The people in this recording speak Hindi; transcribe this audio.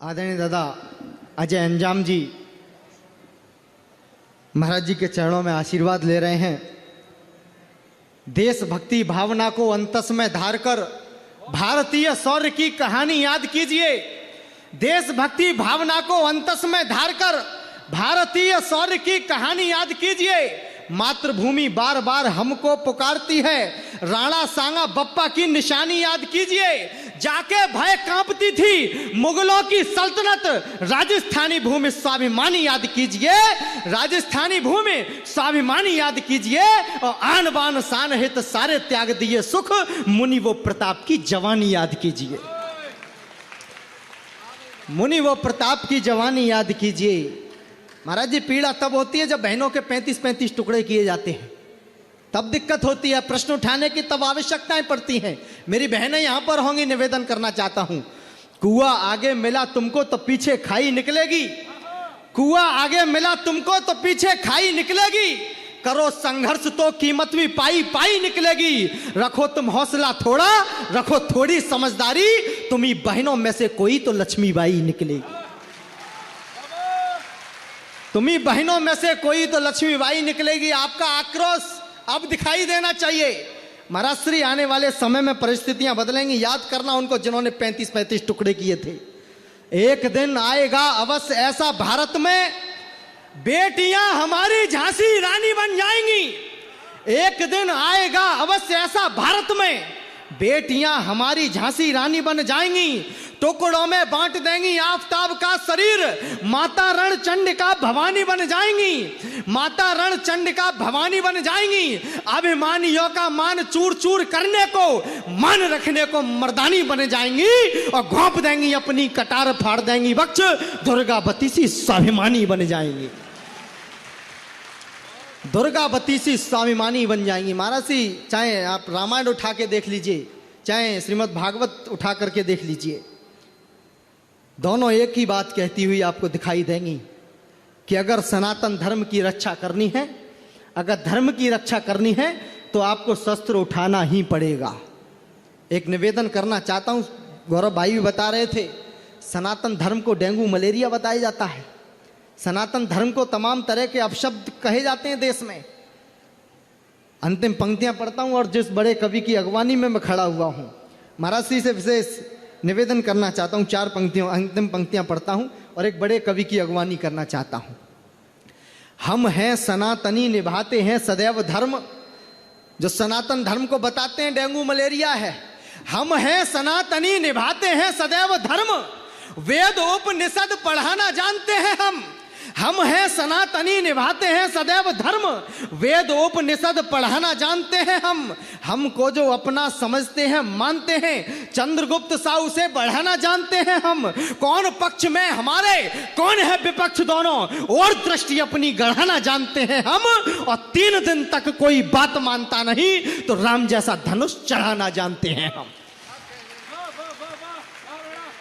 आदरणीय दादा अजय अंजाम जी महाराज जी के चरणों में आशीर्वाद ले रहे हैं। देशभक्ति भावना को अंतस में धार कर भारतीय शौर्य की कहानी याद कीजिए। देशभक्ति भावना को अंतस में धार कर भारतीय शौर्य की कहानी याद कीजिए। मातृभूमि बार बार हमको पुकारती है। राणा सांगा बप्पा की निशानी याद कीजिए। जाके भय कांपती थी मुगलों की सल्तनत। राजस्थानी भूमि स्वाभिमानी याद कीजिए। राजस्थानी भूमि स्वाभिमानी याद कीजिए। और आन बान शान हित सारे त्याग दिए सुख। मुनि वो प्रताप की जवानी याद कीजिए। मुनि वो प्रताप की जवानी याद कीजिए। महाराज जी, पीड़ा तब होती है जब बहनों के 35-35 टुकड़े किए जाते हैं, तब दिक्कत होती है। प्रश्न उठाने की तब आवश्यकताएं पड़ती हैं। मेरी बहनें यहां पर होंगी, निवेदन करना चाहता हूं। कुआं आगे मिला तुमको तो पीछे खाई निकलेगी। कुआं आगे मिला तुमको तो पीछे खाई निकलेगी। करो संघर्ष तो कीमत भी पाई पाई निकलेगी। रखो तुम हौसला थोड़ा, रखो थोड़ी समझदारी। तुम्ही बहनों में से कोई तो लक्ष्मीबाई निकलेगी। तुम्ही बहनों में से कोई तो लक्ष्मीबाई निकलेगी। आपका आक्रोश अब दिखाई देना चाहिए। महाराज श्री, आने वाले समय में परिस्थितियां बदलेंगी। याद करना उनको जिन्होंने 35-35 टुकड़े किए थे। एक दिन आएगा अवश्य ऐसा भारत में बेटियां हमारी झांसी रानी बन जाएंगी। एक दिन आएगा अवश्य ऐसा भारत में बेटियां हमारी झांसी रानी बन जाएंगी। टुकड़ों में बांट देंगी आफताब का शरीर। माता रण चंडिका भवानी बन जाएंगी। माता रण चंडिका भवानी बन जाएंगी। अभिमानियों का मान चूर चूर करने को, मान रखने को मर्दानी बन जाएंगी। और घोंप देंगी अपनी कटार फाड़ देंगी वक्ष। दुर्गावती सी स्वाभिमानी बन जाएंगी। दुर्गावती सी स्वाभिमानी बन जाएंगी। महाराज जी, चाहे आप रामायण उठा के देख लीजिए, चाहे श्रीमद् भागवत उठा करके देख लीजिए, दोनों एक ही बात कहती हुई आपको दिखाई देंगी कि अगर सनातन धर्म की रक्षा करनी है, अगर धर्म की रक्षा करनी है तो आपको शस्त्र उठाना ही पड़ेगा। एक निवेदन करना चाहता हूं। गौरव भाई भी बता रहे थे, सनातन धर्म को डेंगू मलेरिया बताया जाता है। सनातन धर्म को तमाम तरह के अपशब्द कहे जाते हैं देश में। अंतिम पंक्तियां पढ़ता हूं और जिस बड़े कवि की अगवानी में मैं खड़ा हुआ हूं, महाराज जी से विशेष निवेदन करना चाहता हूं। 4 पंक्तियों अंतिम पंक्तियां पढ़ता हूं और एक बड़े कवि की अगवानी करना चाहता हूं। हम हैं सनातनी, निभाते हैं सदैव धर्म। जो सनातन धर्म को बताते हैं डेंगू मलेरिया है। हम हैं सनातनी, निभाते हैं सदैव धर्म। वेद उपनिषद पढ़ाना जानते हैं हम हैं सनातनी, निभाते हैं सदैव धर्म। वेद उपनिषद पढ़ाना जानते हैं हमको जो अपना समझते हैं मानते हैं। चंद्रगुप्त साहू से बढ़ाना जानते हैं हम। कौन पक्ष में हमारे, कौन है विपक्ष, दोनों और दृष्टि अपनी गढ़ाना जानते हैं हम। और 3 दिन तक कोई बात मानता नहीं तो राम जैसा धनुष चढ़ाना जानते हैं हम।